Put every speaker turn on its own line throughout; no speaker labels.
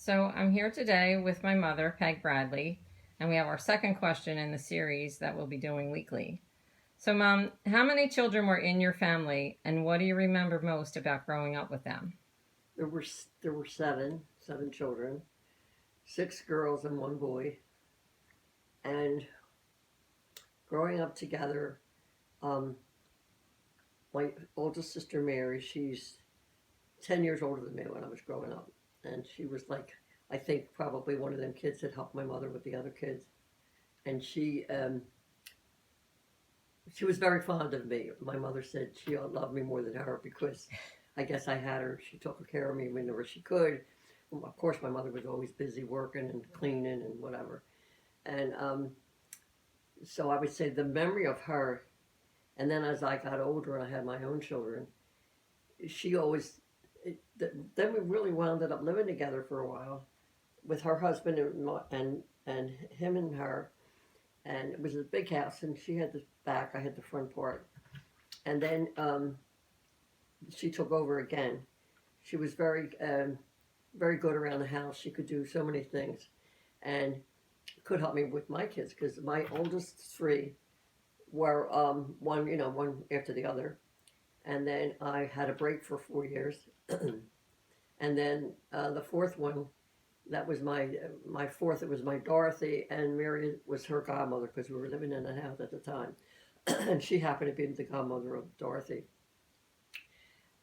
So I'm here today with my mother, Peg Bradley, and we have our second question in the series that we'll be doing weekly. So, Mom, how many children were in your family, and what do you remember most about growing up with them?
There were there were seven children, six girls and one boy. And growing up together, um, my oldest sister Mary, she's 10 years older than me when I was growing up, and she was like, I think probably one of them kids that helped my mother with the other kids. And she was very fond of me. My mother said she loved me more than her because I guess I had her. She took care of me whenever she could. Well, of course, my mother was always busy working and cleaning and whatever. And so I would say the memory of her. And then as I got older and I had my own children, she always. Then we really wound up living together for a while with her husband and him and her. And it was a big house, and she had the back, I had the front part. And then she took over again. She was very good around the house. She could do so many things, and could help me with my kids because my oldest three were one after the other, and then I had a break for 4 years, and then the fourth one. That was my fourth. It was my Dorothy, and Mary was her godmother because we were living in a house at the time, and she happened to be the godmother of Dorothy.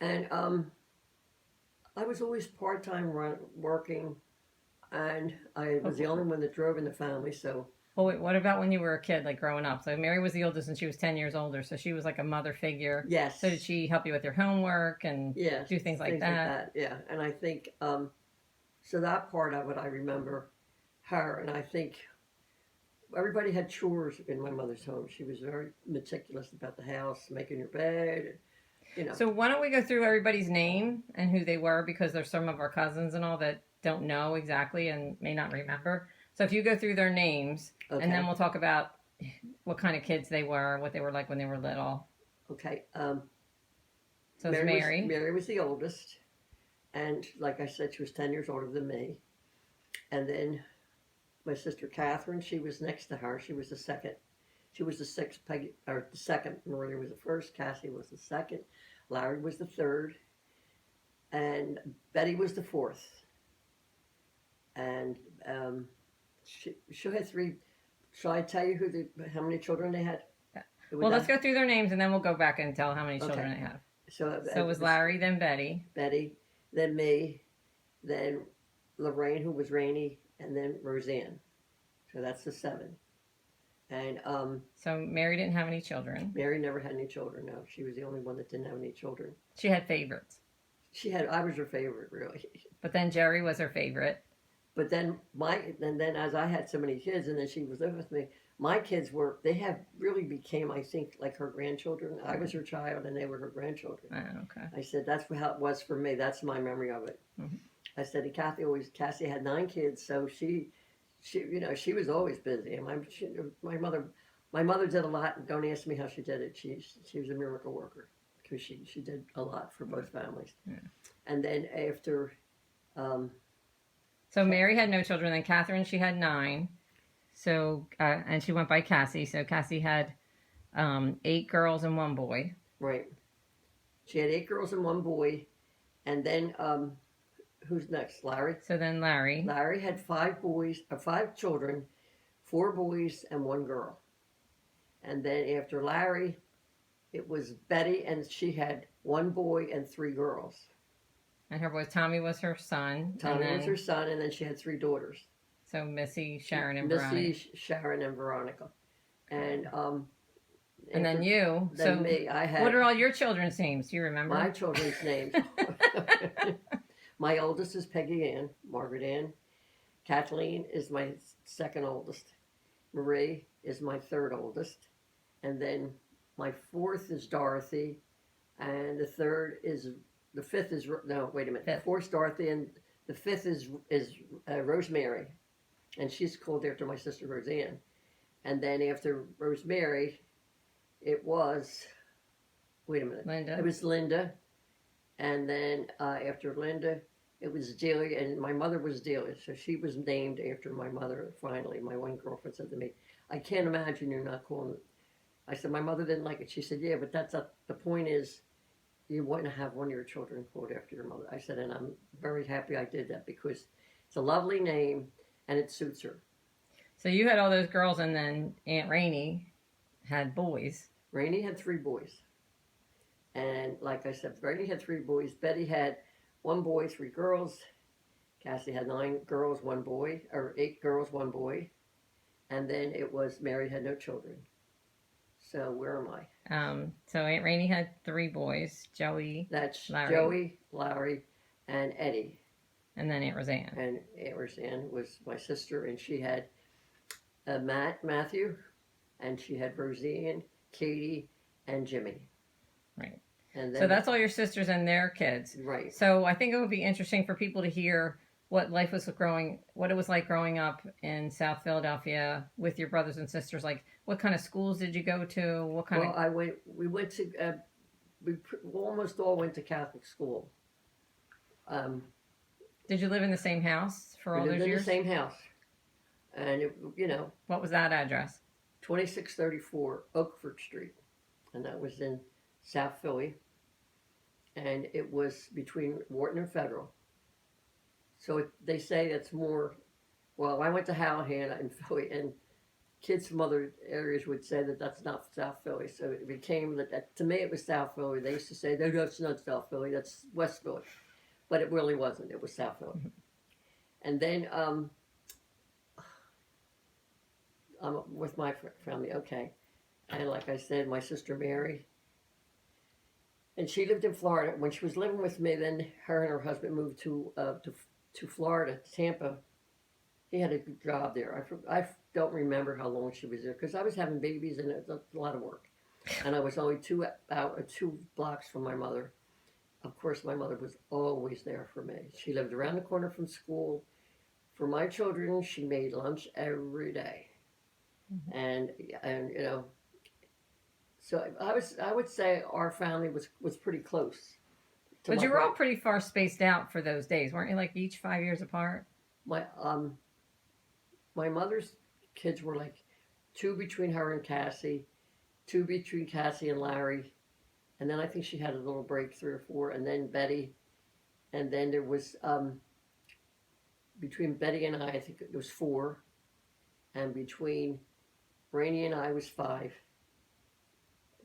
And I was always part time working, and I was the only one that drove in the family. So
Well, wait, what about when you were a kid, like growing up? So Mary was the oldest and she was 10 years older, so she was like a mother figure.
yes,
So did she help you with your homework and
yes,
do things like
things like
that?
that. Yeah, and I think so that part of it I remember her, and I think everybody had chores in my mother's home. She was very meticulous about the house, making your bed, you know.
So why don't we go through everybody's name and who they were because there's some of our cousins and all that don't know exactly and may not remember. So if you go through their names and then
Okay.
we'll talk about what kind of kids they were, what they were like when they were little.
Okay.
So it's Mary.
Mary was the oldest, and like I said, she was 10 years older than me. And then my sister Catherine, she was next to her. She was the second. She was the sixth. Peggy, or the second. Maria was the first. Cassie was the second. Larry was the third, and Betty was the fourth. And she had three. Shall I tell you how many children they had?
Well, let's go through their names and then we'll go back and tell how many children
Okay.
they have.
So
So it was Larry, then Betty.
Betty, then me, then Lorraine, who was Rainey, and then Roseanne. So that's the seven. And
So Mary didn't have any children.
Mary never had any children. No, she was the only one that didn't have any children.
She had favorites.
I was her favorite, really.
But then Jerry was her favorite.
But then as I had so many kids, and then she was living with me, my kids they have really became, I think, like her grandchildren. I was her child, and they were her grandchildren.
Oh, okay.
I said that's how it was for me. That's my memory of it.
Mm-hmm.
I said, and Cassie had 9 kids, so she was always busy. And my mother did a lot. And don't ask me how she did it. She was a miracle worker because she did a lot for both families.
Yeah.
And then after,
So Mary had no children. Then Catherine, she had 9. So and she went by Cassie. So Cassie had 8 girls and 1 boy.
right, she had 8 girls and 1 boy, and then who's next? Larry.
So then Larry.
Larry had 5 children, 4 boys and 1 girl. And then after Larry, it was Betty, and she had 1 boy and 3 girls.
And her boy Tommy was her son.
Tommy was her son, and then she had 3 daughters.
So Missy, Sharon, and
Missy,
Veronica.
Sharon, and Veronica. And
And then you.
Then
So
me. I had
what are all your children's names? Do you remember?
my children's names. My oldest is Peggy Ann, Margaret Ann. Kathleen is my second oldest. Marie is my third oldest. And then my fourth is Dorothy. And the fifth is, no, wait a minute.
Fifth.
The fourth's Dorothy, and the fifth is Rosemary. And she's called after my sister Roseanne. And then after Rosemary, it was, wait a minute.
Linda.
It was Linda. And then after Linda, It was Delia, and my mother was Delia, so she was named after my mother. Finally, my one girlfriend said to me, "I can't imagine you're not calling it." I said, "My mother didn't like it." She said, "Yeah, but that's not the point. Is you want to have one of your children called after your mother." I said, and I'm very happy I did that because it's a lovely name and it suits her.
So you had all those girls, and then Aunt Rainey had boys.
Rainey had three boys, and like I said, Rainey had three boys. Betty had one boy, three girls. Cassie had 9 girls, one boy, or 8 girls, one boy, and then it was Mary had no children. So where am I?
So Aunt Rainey had 3 boys: Joey,
That's
Larry,
Joey, Larry, and Eddie.
and then Aunt Roseanne.
And Aunt Roseanne was my sister, and she had Matthew, and she had Roseanne, Katie, and Jimmy.
Right.
And then,
So that's all your sisters and their kids.
right.
So I think it would be interesting for people to hear what what it was like growing up in South Philadelphia with your brothers and sisters. Like, what kind of schools did you go to? What kind
Well, we went to, we almost all went to Catholic school.
did you live in the same house for
We
all
lived
those
in
years?
the same house. And,
What was that address?
2634 Oakford Street. And that was in South Philly. And it was between Wharton and Federal. So they say it's more, well, I went to Hallahan in Philly, and kids from other areas would say that that's not South Philly. So it became that to me it was South Philly. They used to say, no, that's not South Philly, that's West Philly. But it really wasn't. It was South Philly.
Mhm.
And then I'm with my family, okay. And like I said, my sister Mary, and she lived in Florida. When she was living with me, then her and her husband moved to Florida, Tampa. He had a good job there. I don't remember how long she was there because I was having babies and it was a lot of work. And I was only 2 blocks from my mother. Of course, my mother was always there for me. She lived around the corner from school. For my children, she made lunch every day.
Mhm.
And so I would say our family was pretty close.
But you were all pretty far spaced out for those days, weren't you? Like each 5 years apart.
My mother's kids were like 2 between her and Cassie, 2 between Cassie and Larry, and then I think she had a little break, 3 or 4, and then Betty, and then there was between Betty and I think it was 4, and between Rainey and I was 5.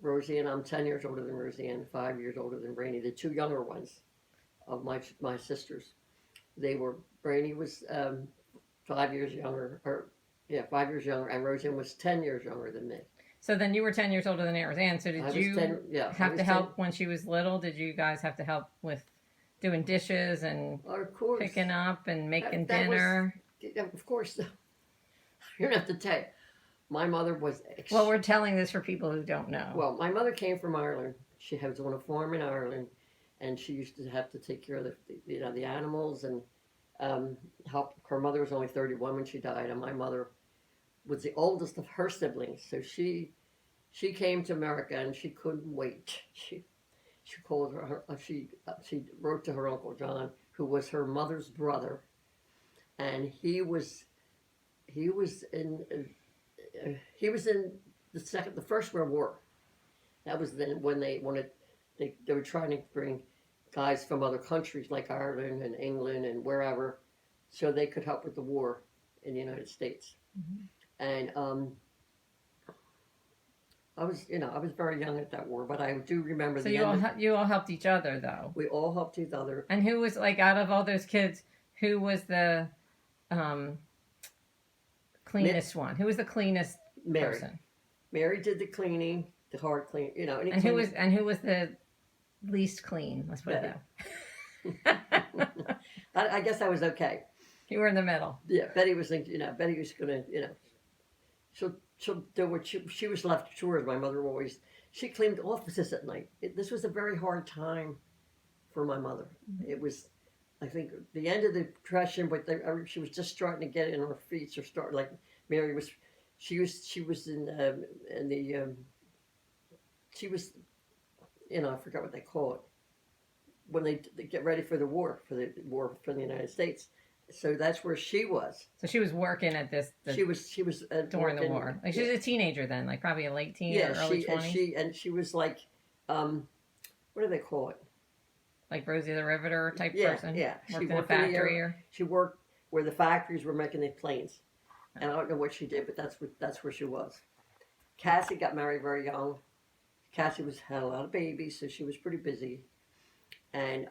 Roseanne, I'm 10 years older than Roseanne, 5 years older than Rainey, the 2 younger ones of my sisters. Rainey was 5 years younger, 5 years younger, and Roseanne was 10 years younger than me.
So then you were 10 years older than Aunt Roseanne. So did you have to help when she was little? Did you guys have to help with doing dishes and
of course,
picking up and making
that
dinner?
Of course, you don't have to tell you. My mother was.
Well, we're telling this for people who don't know.
Well, my mother came from Ireland. She was on a farm in Ireland, and she used to have to take care of the animals and help. Her mother was only 31 when she died, and my mother was the oldest of her siblings. So she came to America, and she couldn't wait. She called she wrote to her Uncle John, who was her mother's brother, and he was in the First World War. That was then when they were trying to bring guys from other countries like Ireland and England and wherever, so they could help with the war in the United States.
Mm-hmm.
And I was very young at that war, but I do remember.
So you all helped each other, though.
We all helped each other.
And who was, like, out of all those kids, who was the cleanest one? Who was the cleanest person?
Mary did the cleaning, the hard clean,
And who was the least clean? Let's put it that.
I guess I was okay.
You were in the middle.
Yeah, Betty was gonna, she'll do what she was left chores. My mother always, she cleaned offices at night. This was a very hard time for my mother.
Mm-hmm.
It was, I think, the end of the Depression, but she was just starting to get in her feet, or start like Mary was. She was in the she was, I forgot what they call it, when they get ready for the war for the United States. So that's where she was.
So she was working at
She was
during the
working,
war. Like she was a teenager then, like probably a late teen
yeah.
or early 20s.
She was like, what do they call it?
Like Rosie the Riveter type
Yeah,
person.
yeah.
Worked in a factory or
she worked where the factories were making the planes, and I don't know what she did, but that's where she was. Cassie got married very young. Cassie had a lot of babies, so she was pretty busy, and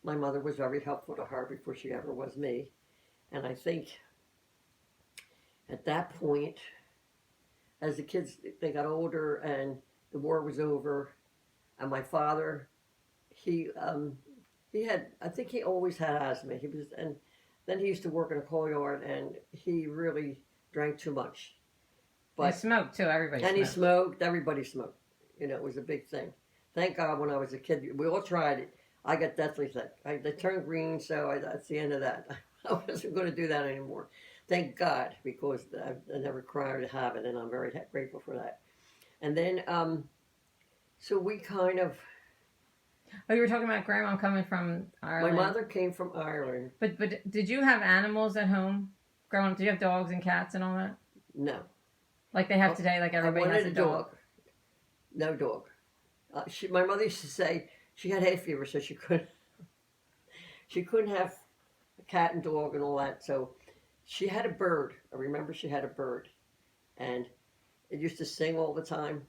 my mother was very helpful to her before she ever was me, and I think at that point, as the kids they got older and the war was over, and my father, he had, I think he always had asthma. And then he used to work in a coal yard, and he really drank too much.
But he smoked too. Everybody
and
smoked.
He smoked. Everybody smoked. It was a big thing. Thank God when I was a kid, we all tried it. I got deathly sick. They turned green, so that's the end of that. I wasn't going to do that anymore. Thank God, because I never required to have it, and I'm very grateful for that. And then, so we kind of.
Oh, you were talking about grandma coming from Ireland.
My mother came from Ireland.
But did you have animals at home growing up? Did you have dogs and cats and all that?
No.
Like they have today, like everybody has a dog.
No dog. My mother used to say she had hay fever, so she couldn't have a cat and dog and all that. So she had a bird. I remember she had a bird, and it used to sing all the time,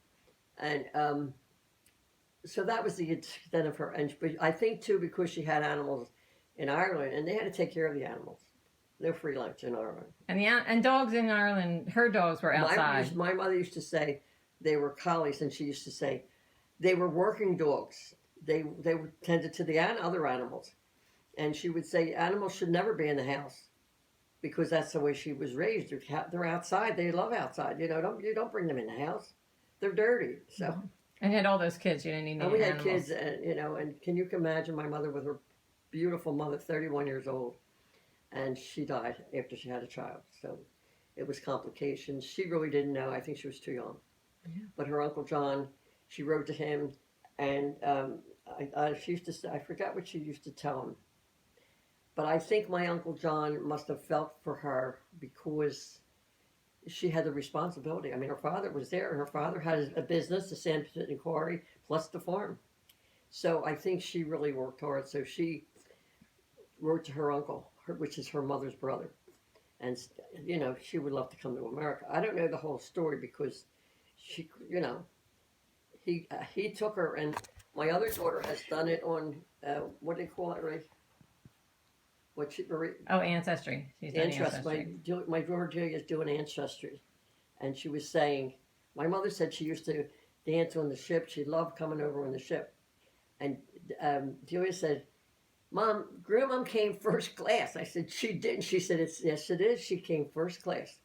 and so that was the extent of her. And but I think too because she had animals in Ireland, and they had to take care of the animals. No free lunch in Ireland.
And dogs in Ireland, her dogs were outside.
My mother used to say they were collies, and she used to say they were working dogs. They tended to the other animals, and she would say animals should never be in the house because that's the way she was raised. They're outside. They love outside. You don't bring them in the house. They're dirty. So.
And you had all those kids. You didn't need any animals.
And we had kids, and can you imagine my mother with her beautiful mother, 31 years old, and she died after she had a child. So it was complications. She really didn't know. I think she was too young. Yeah. But her Uncle John, she wrote to him, and she used to say, I forgot what she used to tell him. But I think my Uncle John must have felt for her because she had the responsibility. I mean, her father was there. Her father had a business, the sand pit and quarry, plus the farm. So I think she really worked hard. So she wrote to her uncle, which is her mother's brother. And, she would love to come to America. I don't know the whole story because she, he took her, and my other daughter has done it on, what do they call it, Ray?
Ancestry. She's done Ancestry.
My daughter Julia is doing Ancestry. And she was saying, my mother said she used to dance on the ship. She loved coming over on the ship. And Julia said, Mom, Grandma came first class. I said, she didn't. She said, yes, it is. She came first class.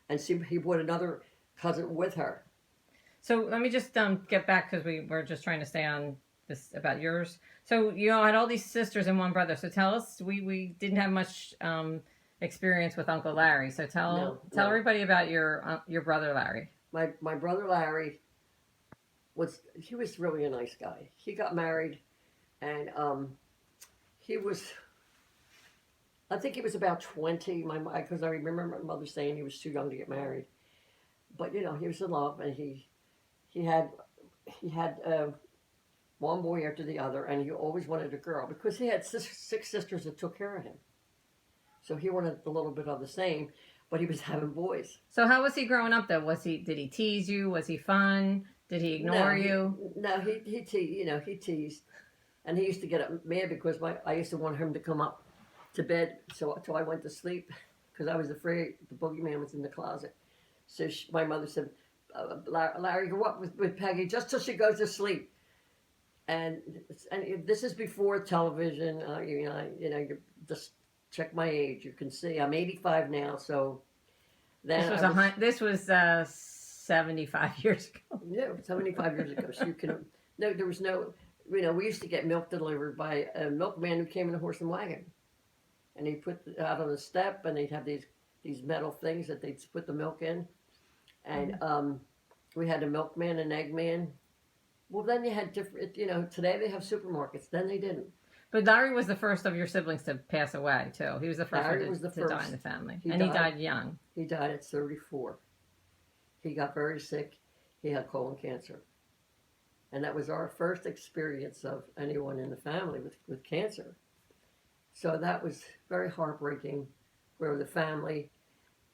And he brought another cousin with her.
So let me just get back because we were just trying to stay on this about yours. So you had all these sisters and one brother. So tell us, we didn't have much experience with Uncle Larry. So tell everybody about your brother Larry.
My brother Larry was really a nice guy. He got married, and I think he was about 20. Because I remember my mother saying he was too young to get married. But he was in love, and he had one boy after the other, and he always wanted a girl because he had six sisters that took care of him. So he wanted a little bit of the same, but he was having boys.
So how was he growing up though? Did he tease you? Was he fun? Did he ignore you?
No, he teased, and he used to get mad because I used to want him to come up to bed so I went to sleep because I was afraid the boogeyman was in the closet. So my mother said, Larry, go up with Peggy just till she goes to sleep. And this is before television. You just check my age. You can see I'm 85 now. So then
this was 75 years ago.
Yeah, 75 years ago. So there was no. We used to get milk delivered by a milkman who came in a horse and wagon, and he put it out on the step, and they'd have these metal things that they'd put the milk in, and we had a milkman, an eggman, Well, then you had different. Today they have supermarkets. Then they didn't.
But Larry was the first of your siblings to pass away too. He was the first
Larry
one
was the
to die
first.
in the family,
He
and he
died.
died young.
He died at 34. He got very sick. He had colon cancer. And that was our first experience of anyone in the family with cancer. So that was very heartbreaking for the family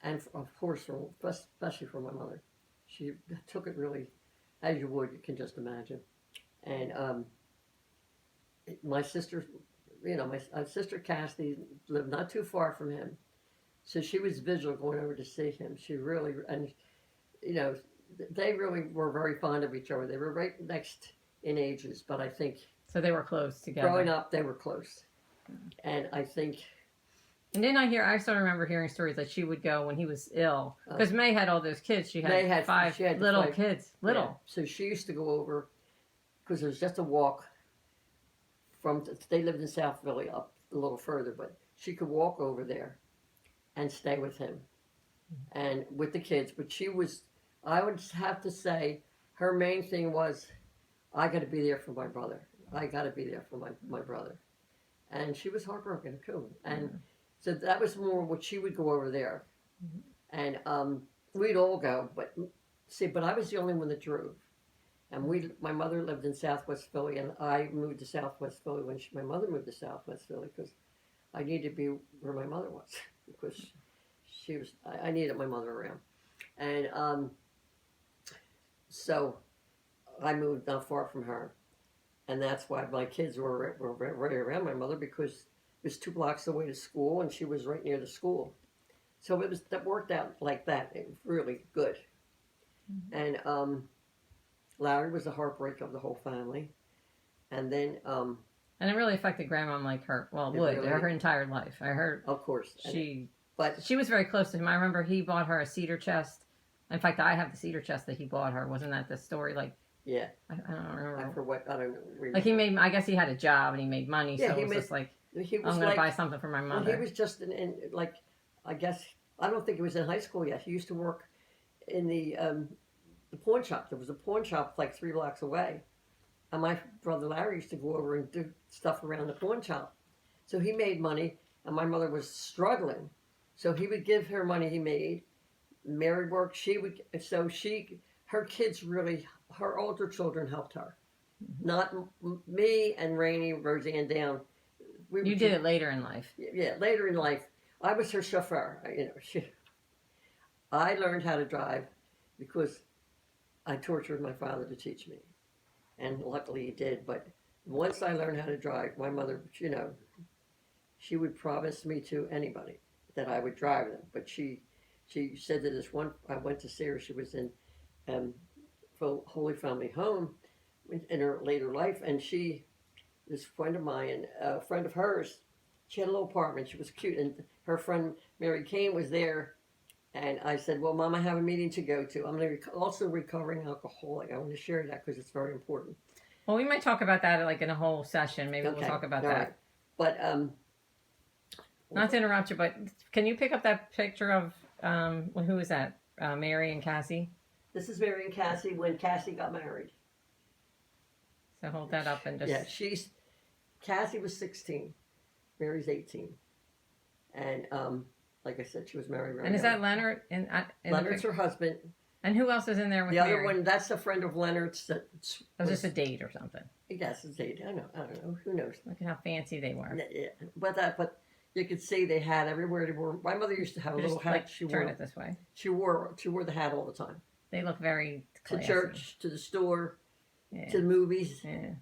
and, of course, especially for my mother. She took it really, as you would, you can just imagine. And my sister, my sister Cassidy lived not too far from him. So she was vigilant going over to see him. She really, and, they really were very fond of each other. They were right next in ages, but I think
So they were close together.
growing up, they were close. And I think.
And then I still remember hearing stories that she would go when he was ill. Because May had all those kids. She had five little kids. Little.
Yeah. So she used to go over, because it was just a walk they lived in South Philly, up a little further, but she could walk over there and stay with him and with the kids. But I would have to say, her main thing was, I got to be there for my brother. I got to be there for my brother. And she was heartbroken too. And so that was more what she would go over there. And we'd all go. But I was the only one that drove. And my mother lived in Southwest Philly, and I moved to Southwest Philly when my mother moved to Southwest Philly, because I needed to be where my mother was, because I needed my mother around. And so I moved not far from her. And that's why my kids were right around my mother, because it was 2 blocks away to school, and she was right near the school. So that worked out like that. It was really good. And Larry was the heartbreak of the whole family. And then
and it really affected Grandma like her. Well, it would really, her entire life. I heard.
Of course.
But she was very close to him. I remember he bought her a cedar chest. In fact, I have the cedar chest that he bought her. Wasn't that the story? Like,
yeah.
I don't remember.
For what? I don't remember.
Like I guess he had a job and he made money, so it was just like, I'm going to buy something for my mother.
Well, he was just I guess, I don't think he was in high school yet. He used to work in the pawn shop. There was a pawn shop like 3 blocks away. And my brother Larry used to go over and do stuff around the pawn shop. So he made money, and my mother was struggling. So he would give her money he made. Mary worked. Her kids really, her older children helped her. Not me and Rainey, Roseanne down.
You did it later in life.
Yeah, later in life. I was her chauffeur. I learned how to drive because I tortured my father to teach me. And luckily he did. But once I learned how to drive, my mother, she would promise me to anybody that I would drive them. But she said that this one, I went to see her, she was in Holy Family Home in her later life, and this friend of mine, a friend of hers, she had a little apartment, she was cute, and her friend Mary Kane was there, and I said, well, Mom, I have a meeting to go to. I'm also recovering alcoholic. I want to share that because it's very important.
Well, we might talk about that like in a whole session. Maybe we'll talk about that.
Right. But
not to interrupt you, but can you pick up that picture of who is that? Mary and Cassie?
This is Mary and Cassie when Cassie got married.
So hold that up and just...
Yeah, Cassie was 16. Mary's 18. And like I said, she was married around.
And is that Leonard?
Leonard's her husband.
And who else is in there with
the
Mary?
Other one, that's a friend of Leonard's. That
was this a date or something?
Yes, it's a date. I don't know. Who knows?
Look at how fancy they were.
Yeah, but you could see they had everywhere they were. My mother used to have a little hat. She
turn it this way.
She wore the hat all the time.
They look very classy.
To church, to the store, to the movies.
Yeah.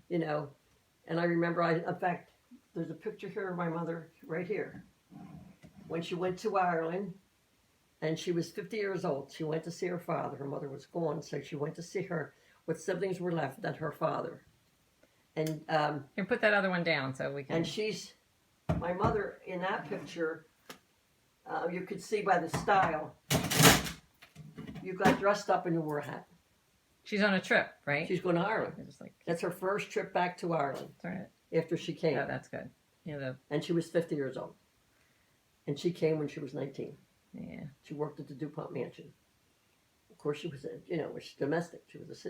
And I remember, in fact, there's a picture here of my mother right here. When she went to Ireland, and she was 50 years old, she went to see her father. Her mother was gone, so she went to see what siblings were left and her father. And
here, put that other one down so we can.
And my mother in that picture. You could see by the style. You got dressed up and you wore a hat.
She's on a trip, right?
She's going to Ireland. That's her first trip back to Ireland.
That's right.
After she came.
Oh, that's good.
And she was 50 years old. And she came when she was 19.
Yeah.
She worked at the DuPont Mansion. Of course, she was, was domestic. She was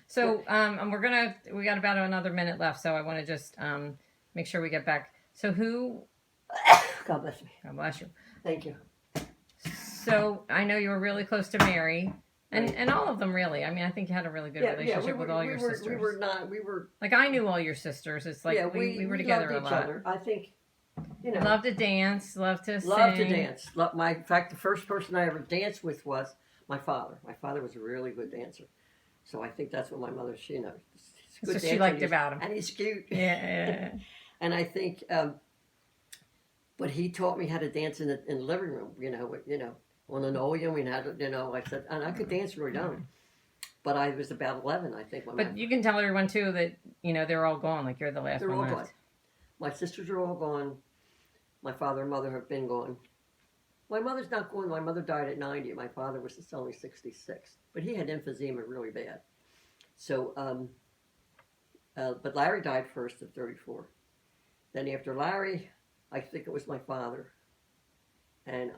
So, and we got about another minute left, so I want to just make sure we get back. So,
God bless me.
God bless you.
Thank you.
So, I know you were really close to Mary,
Right.
and all of them really. I mean, I think you had a really good relationship with all your sisters.
We were
like I knew all your sisters. It's like we were together
loved
a
each
lot.
other. I think,
Love to dance, love to sing.
Love to dance. In fact, the first person I ever danced with was my father. My father was a really good dancer. So I think that's what my mother, he's a good
That's what she
dancer,
liked about him.
And he's cute.
Yeah.
And I think, but he taught me how to dance in the living room, on linoleum. We had, I said, and I could dance really down. But I was about 11, I think.
But you can tell everyone, too, that, they're all gone. Like, you're the last
They're
one
all
left.
gone. My sisters are all gone. My father and mother have been gone. My mother's not gone. My mother died at 90. My father was only 66. But he had emphysema really bad. So, but Larry died first at 34. Then after Larry, I think it was my father. And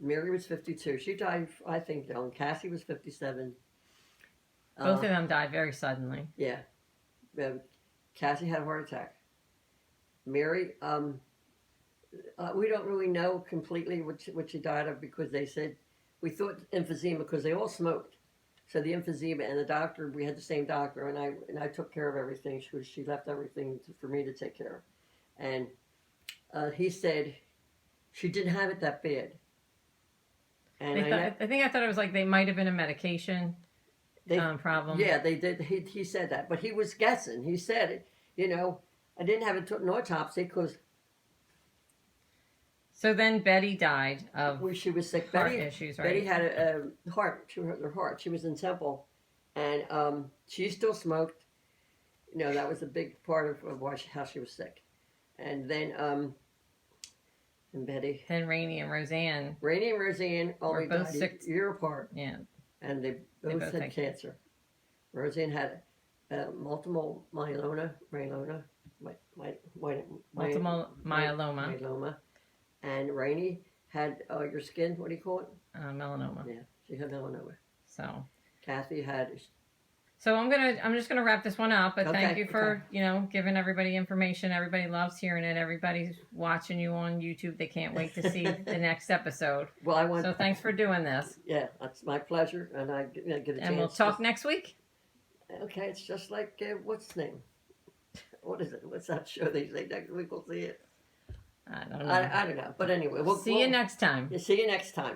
Mary was 52. She died, I think, young. Cassie was 57.
Both of them died very suddenly.
Yeah. Cassie had a heart attack. Mary, we don't really know completely what she died of, because they said, we thought emphysema because they all smoked. So the emphysema, and the doctor, we had the same doctor, and I took care of everything. She left everything for me to take care of. And he said she didn't have it that bad. And
I thought it was like they might have been a medication problem.
Yeah, they did. He said that, but he was guessing. He said, I didn't have an autopsy because.
So then Betty died of
she was sick.
Heart issues, right?
Betty had a heart. She hurt her heart. She was in Temple, and she still smoked. That was a big part of how she was sick. And then and Betty.
Then Rainey and Roseanne.
Rainey and Roseanne only
both
died
sick.
a year apart.
Yeah.
And they both had cancer. Roseanne had multiple myeloma.
Multiple myeloma.
And Rainey had your skin. What do you call it?
Melanoma.
Yeah, she had melanoma.
So.
Kathy had.
So I'm just gonna wrap this one up. But
okay,
thank you for giving everybody information. Everybody loves hearing it. Everybody's watching you on YouTube. They can't wait to see the next episode.
Well,
So thanks for doing this.
Yeah, that's my pleasure, and I get a chance.
And we'll talk next week.
Okay, it's just like what's his name? What is it? What's that show they say next week? We'll see it.
I don't know.
I don't know, but anyway,
See you next time.
See you next time.